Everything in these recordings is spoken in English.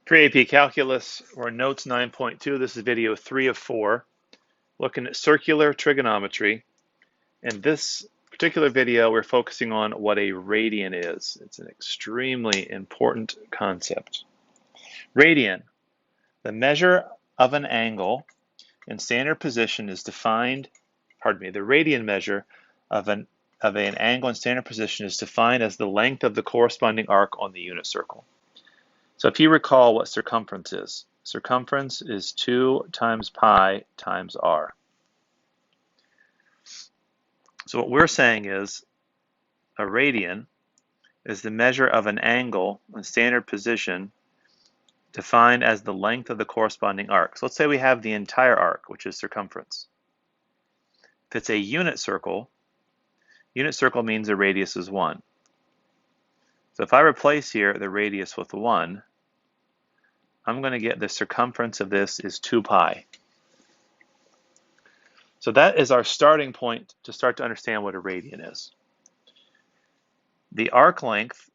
Pre-AP Calculus, or Notes 9.2. This is video 3 of 4, looking at circular trigonometry. In this particular video, we're focusing on what a radian is. It's an extremely important concept. Radian, the measure of an angle in standard position is defined, the radian measure of an angle in standard position is defined as the length of the corresponding arc on the unit circle. So if you recall what circumference is 2 times pi times r. So what we're saying is a radian is the measure of an angle in standard position defined as the length of the corresponding arc. So let's say we have the entire arc, which is circumference. If it's a unit circle means the radius is 1. So if I replace here the radius with 1, I'm going to get the circumference of this is 2 pi. So that is our starting point to start to understand what a radian is. The arc length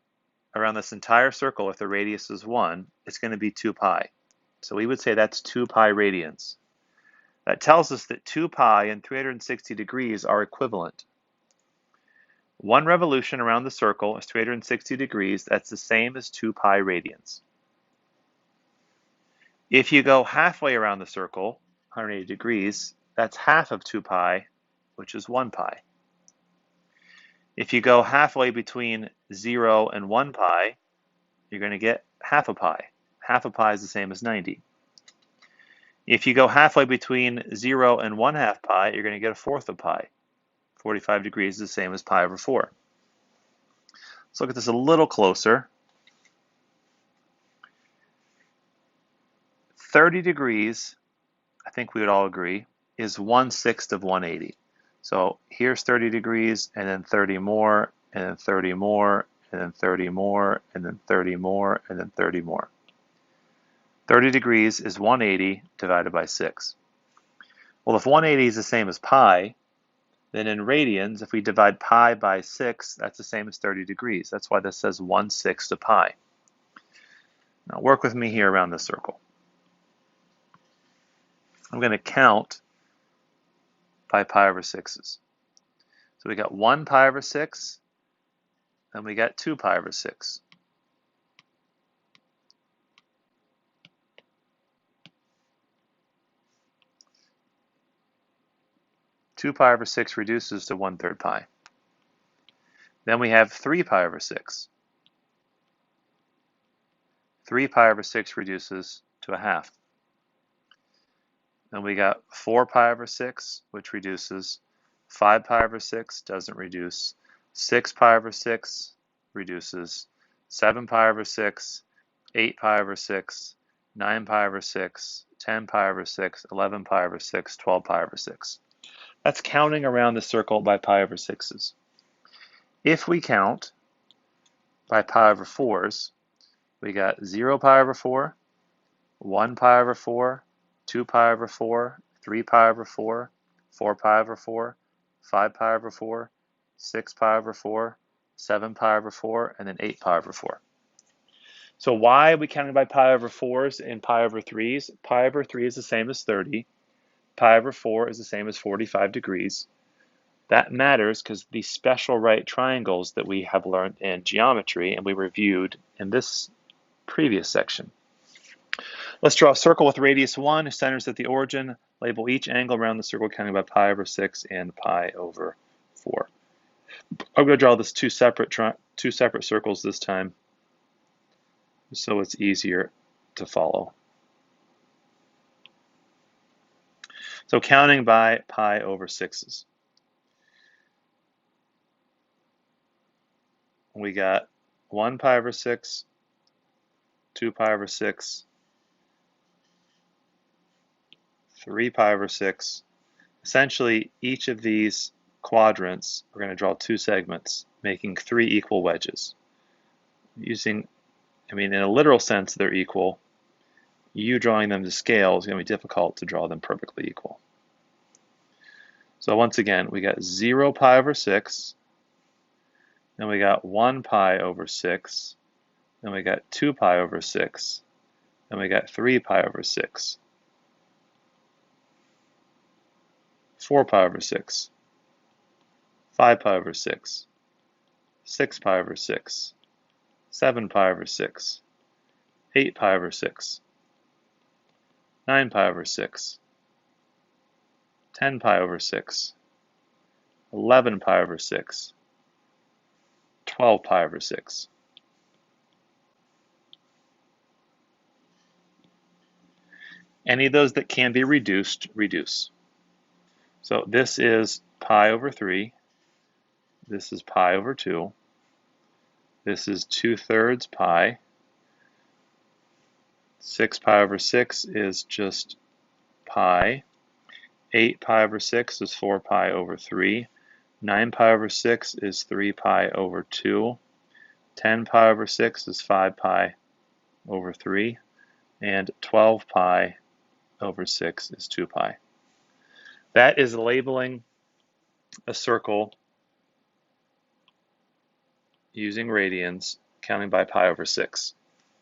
around this entire circle, if the radius is 1, it's going to be 2 pi. So we would say that's 2 pi radians. That tells us that 2 pi and 360 degrees are equivalent. One revolution around the circle is 360 degrees. That's the same as 2 pi radians. If you go halfway around the circle, 180 degrees, that's half of 2 pi, which is 1 pi. If you go halfway between 0 and 1 pi, you're going to get half a pi. Half a pi is the same as 90. If you go halfway between 0 and 1/2 pi, you're going to get a fourth of pi. 45 degrees is the same as pi over 4. Let's look at this a little closer. 30 degrees, I think we would all agree, is 1/6 of 180. So here's 30 degrees, and then 30 more, and then 30 more, and then 30 more, and then 30 more, and then 30 more. 30 degrees is 180 divided by 6. Well, if 180 is the same as pi, then in radians, if we divide pi by 6, that's the same as 30 degrees. That's why this says 1/6 of pi. Now work with me here around the circle. I'm going to count by pi over 6s. So we got 1 pi over 6, and we got 2 pi over 6. Two pi over 6 reduces to 1/3 pi. Then we have 3 pi over 6. 3 pi over 6 reduces to a half. Then we got 4 pi over 6, which reduces. 5 pi over 6 doesn't reduce. 6 pi over 6 reduces. 7 pi over 6, 8 pi over 6, 9 pi over 6, 10 pi over 6, 11 pi over 6, 12 pi over 6. That's counting around the circle by pi over 6s. If we count by pi over 4s, we got 0 pi over 4, 1 pi over 4, 2 pi over 4, 3 pi over 4, 4 pi over 4, 5 pi over 4, 6 pi over 4, 7 pi over 4, and then 8 pi over 4. So why are we counting by pi over 4s and pi over 3s? Pi over 3 is the same as 30. Pi over 4 is the same as 45 degrees. That matters because the special right triangles that we have learned in geometry and we reviewed in this previous section. Let's draw a circle with radius 1, whose centers at the origin. Label each angle around the circle counting by pi over 6 and pi over 4. I'm going to draw this two separate circles this time, so it's easier to follow. So counting by pi over 6s. We got 1 pi over 6, 2 pi over 6, 3 pi over 6. Essentially, each of these quadrants, we're going to draw 2 segments, making 3 equal wedges. In a literal sense, they're equal. You drawing them to scale is going to be difficult to draw them perfectly equal. So once again, we got 0 pi over 6, then we got 1 pi over 6, then we got 2 pi over 6, and we got 3 pi over 6, 4 pi over 6, 5 pi over 6, 6 pi over 6, 7 pi over 6, 8 pi over 6, 9 pi over 6, 10 pi over 6, 11 pi over 6, 12 pi over 6. Any of those that can be reduced, reduce. So this is pi over 3. This is pi over 2. This is 2/3 pi. 6 pi over 6 is just pi. 8 pi over 6 is 4 pi over 3. 9 pi over 6 is 3 pi over 2. 10 pi over 6 is 5 pi over 3. And 12 pi over 6 is 2 pi. That is labeling a circle using radians, counting by pi over 6.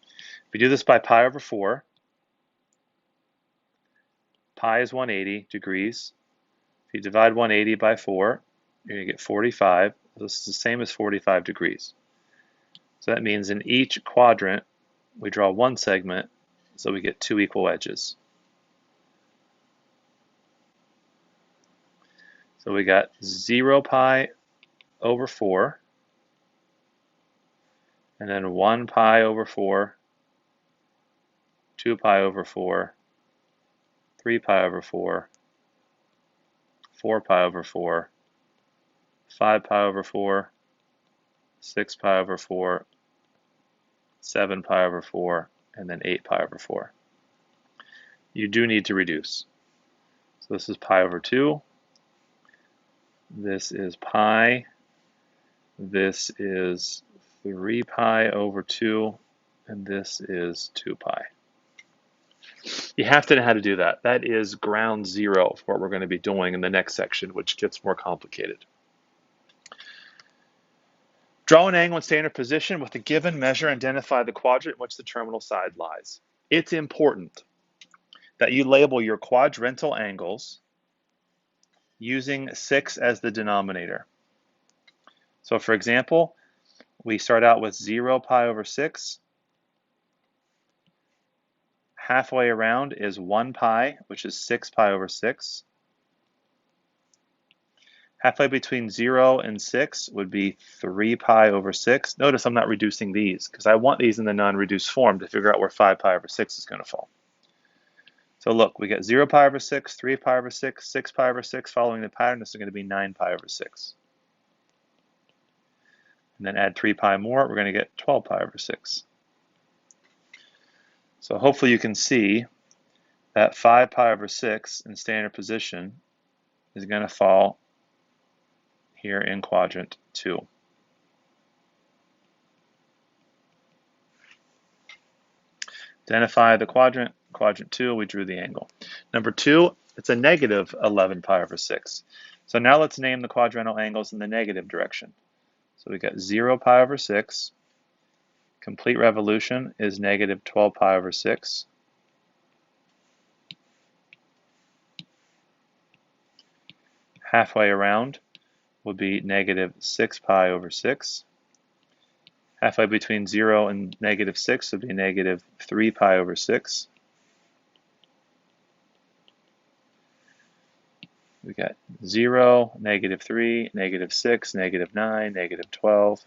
If we do this by pi over 4, pi is 180 degrees. If you divide 180 by 4, you're going to get 45. This is the same as 45 degrees. So that means in each quadrant, we draw one segment, so we get 2 equal edges. So we got 0 pi over 4, and then 1 pi over 4, 2 pi over 4, 3 pi over 4, 4 pi over 4, 5 pi over 4, 6 pi over 4, 7 pi over 4, and then 8 pi over 4. You do need to reduce. So this is pi over 2. This is pi. This is 3 pi over 2. And this is 2 pi. You have to know how to do that. That is ground zero for what we're going to be doing in the next section, which gets more complicated. Draw an angle in standard position with a given measure and identify the quadrant in which the terminal side lies. It's important that you label your quadrantal angles using 6 as the denominator. So for example, we start out with 0 pi over 6. Halfway around is 1 pi, which is 6 pi over 6. Halfway between 0 and 6 would be 3 pi over 6. Notice I'm not reducing these because I want these in the non-reduced form to figure out where 5 pi over 6 is going to fall. So look, we got 0 pi over 6, 3 pi over 6, 6 pi over 6. Following the pattern, this is going to be 9 pi over 6. And then add 3 pi more, we're going to get 12 pi over 6. So hopefully you can see that 5 pi over 6 in standard position is going to fall here in quadrant 2. Identify the quadrant. Quadrant 2, we drew the angle. Number 2, it's a negative 11 pi over 6. So now let's name the quadrantal angles in the negative direction. So we got 0 pi over 6. Complete revolution is negative 12 pi over 6. Halfway around would be negative 6 pi over 6. Halfway between 0 and negative 6 would be negative 3 pi over 6. We got 0, negative 3, negative 6, negative 9, negative 12.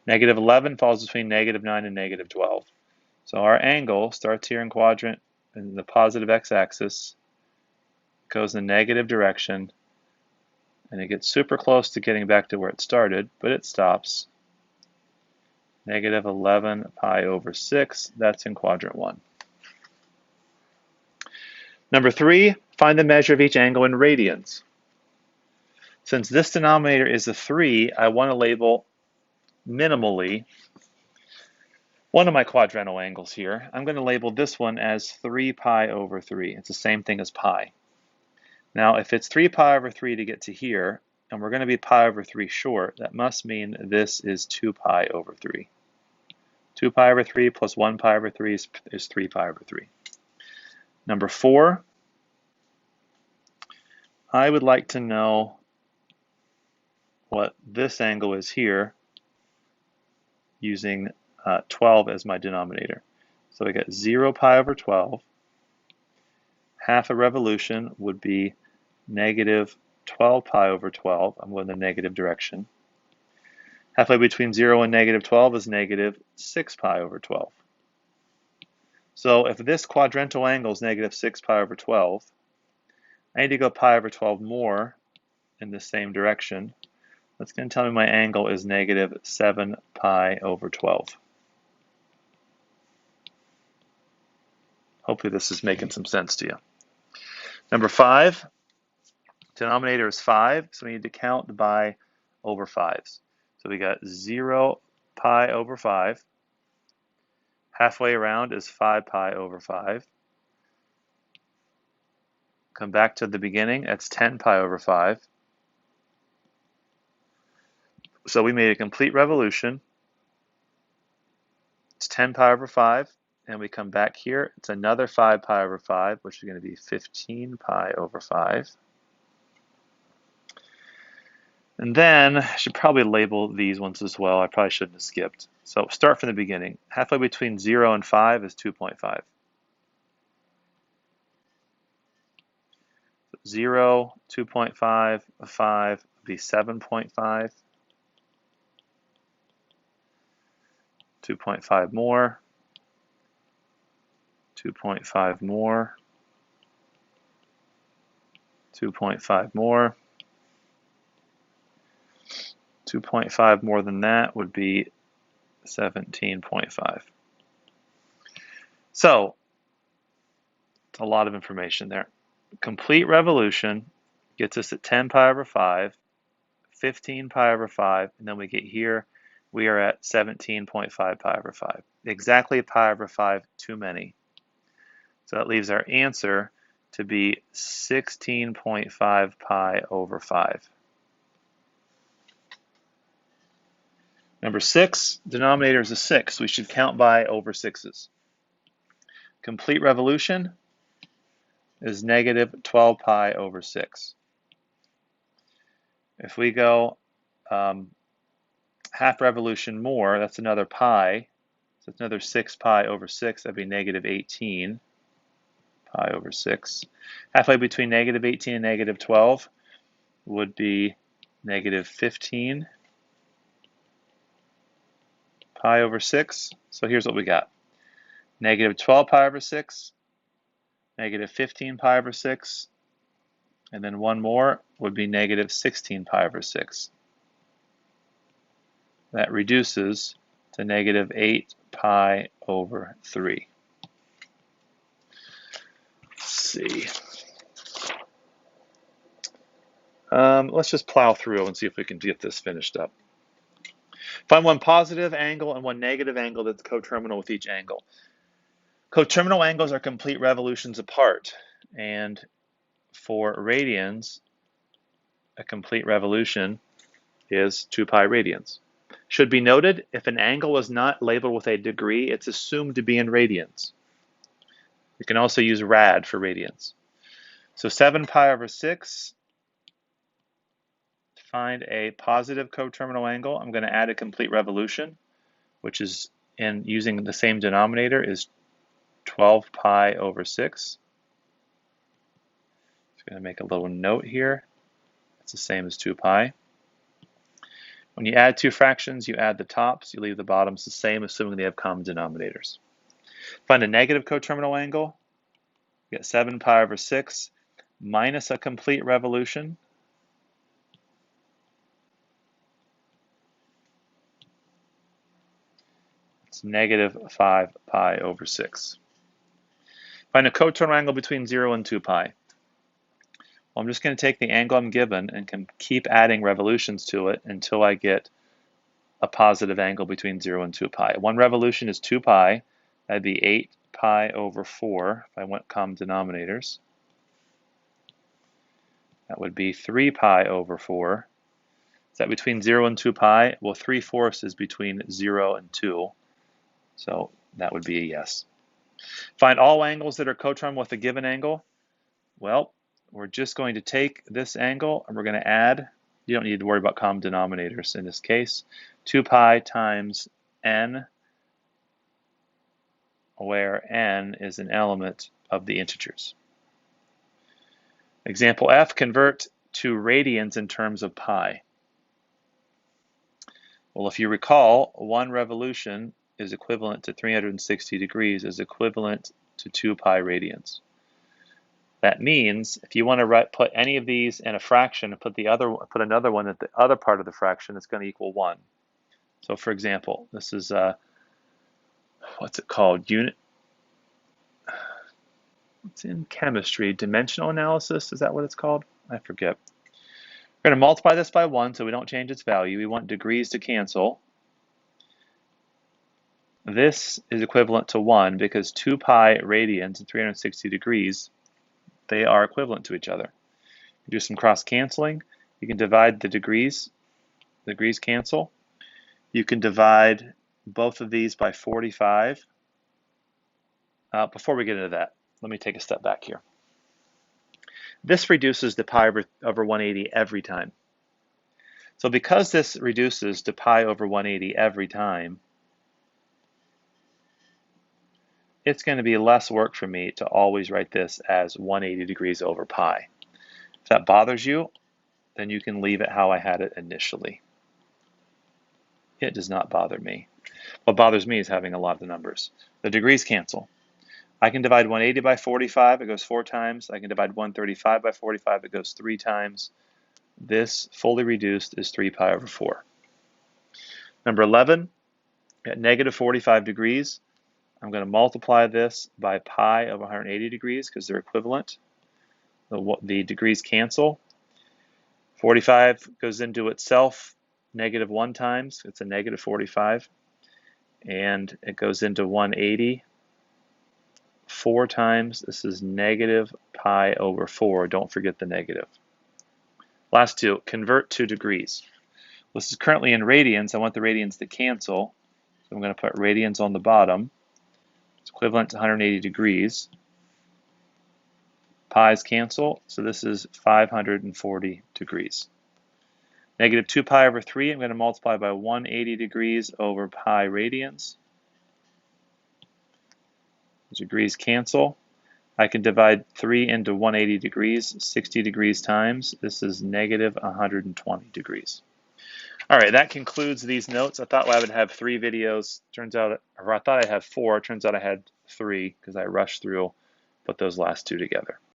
Negative 11 falls between negative 9 and negative 12. So our angle starts here in quadrant in the positive x-axis, goes in the negative direction, and it gets super close to getting back to where it started, but it stops. Negative 11 pi over 6, that's in quadrant 1. Number 3, find the measure of each angle in radians. Since this denominator is a 3, I want to label minimally one of my quadrantal angles here. I'm going to label this one as 3 pi over 3. It's the same thing as pi. Now, if it's 3 pi over 3 to get to here, and we're going to be pi over 3 short. That must mean this is 2 pi over 3. 2 pi over 3 plus 1 pi over 3 is 3 pi over 3. Number 4, I would like to know what this angle is here using 12 as my denominator. So we got 0 pi over 12. Half a revolution would be negative 12 pi over 12. I'm going the negative direction. Halfway between 0 and negative 12 is negative 6 pi over 12. So if this quadrantal angle is negative 6 pi over 12, I need to go pi over 12 more in the same direction. That's going to tell me my angle is negative 7 pi over 12. Hopefully this is making some sense to you. Number 5, denominator is 5, so we need to count by over 5s. So we got 0 pi over 5. Halfway around is 5 pi over 5. Come back to the beginning, that's 10 pi over 5. So we made a complete revolution. It's 10 pi over 5, and we come back here, it's another 5 pi over 5, which is going to be 15 pi over 5. And then I should probably label these ones as well. I probably shouldn't have skipped. So start from the beginning. Halfway between 0 and 5 is 2.5. 0, 2.5, 5 would be 7.5. 2.5 more. 2.5 more. 2.5 more. 2.5 more than that would be 17.5. So, it's a lot of information there. Complete revolution gets us at 10 pi over 5, 15 pi over 5, and then we get here, we are at 17.5 pi over 5. Exactly pi over 5 too many. So that leaves our answer to be 16.5 pi over 5. Number 6, denominator is a 6. We should count by over 6s. Complete revolution is negative 12 pi over 6. If we go half revolution more, that's another pi. So it's another 6 pi over 6. That'd be negative 18 pi over 6. Halfway between negative 18 and negative 12 would be negative 15 pi over 6. So here's what we got. Negative 12 pi over 6, negative 15 pi over 6, and then one more would be negative 16 pi over 6. That reduces to negative 8 pi over 3. Let's see. Let's just plow through and see if we can get this finished up. Find one positive angle and one negative angle that's coterminal with each angle. Coterminal angles are complete revolutions apart, and for radians, a complete revolution is 2 pi radians. Should be noted, if an angle is not labeled with a degree, it's assumed to be in radians. You can also use rad for radians. So 7 pi over 6, to find a positive coterminal angle, I'm going to add a complete revolution, which is, in using the same denominator, is 12 pi over 6. Just going to make a little note here. It's the same as 2 pi. When you add two fractions, you add the tops, you leave the bottoms the same, assuming they have common denominators. Find a negative coterminal angle. You get 7 pi over 6 minus a complete revolution. It's negative 5 pi over 6. Find a coterminal angle between 0 and 2 pi. Well, I'm just going to take the angle I'm given and can keep adding revolutions to it until I get a positive angle between 0 and 2 pi. One revolution is 2 pi. That'd be 8 pi over 4 if I went common denominators. That would be 3 pi over 4 Is that between 0 and 2 pi? Well, 3/4 is between 0 and 2. So that would be a yes. Find all angles that are coterminal with a given angle. Well, we're just going to take this angle and we're going to add, you don't need to worry about common denominators in this case, 2 pi times n, where n is an element of the integers. Example F, convert to radians in terms of pi. Well, if you recall, 1 revolution is equivalent to 360 degrees, is equivalent to 2 pi radians. That means if you want to put any of these in a fraction and put another one at the other part of the fraction, it's going to equal 1. So for example, this is what's it called? It's in chemistry, dimensional analysis, is that what it's called? I forget. We're going to multiply this by 1 so we don't change its value. We want degrees to cancel. This is equivalent to 1 because 2 pi radians and 360 degrees, they are equivalent to each other. Do some cross canceling. You can divide the degrees. Degrees cancel. You can divide both of these by 45. Before we get into that, let me take a step back here. This reduces to pi over 180 every time. So because this reduces to pi over 180 every time, it's going to be less work for me to always write this as 180 degrees over pi. If that bothers you, then you can leave it how I had it initially. It does not bother me. What bothers me is having a lot of the numbers. The degrees cancel. I can divide 180 by 45, it goes 4 times. I can divide 135 by 45, it goes 3 times. This fully reduced is 3 pi over 4. Number 11, at negative 45 degrees, I'm going to multiply this by pi over 180 degrees because they're equivalent. The degrees cancel. 45 goes into itself negative 1 times. It's a negative 45. And it goes into 180 4 times. This is negative pi over 4. Don't forget the negative. Last two, convert to degrees. This is currently in radians. I want the radians to cancel. So I'm going to put radians on the bottom. It's equivalent to 180 degrees. Pi's cancel, so this is 540 degrees. Negative 2 pi over 3, I'm going to multiply by 180 degrees over pi radians. Degrees cancel. I can divide 3 into 180 degrees, 60 degrees times. This is negative 120 degrees. All right, that concludes these notes. I thought I would have 3 videos. Turns out, or I thought I'd have 4. Turns out I had 3 because I rushed through, put those last 2 together.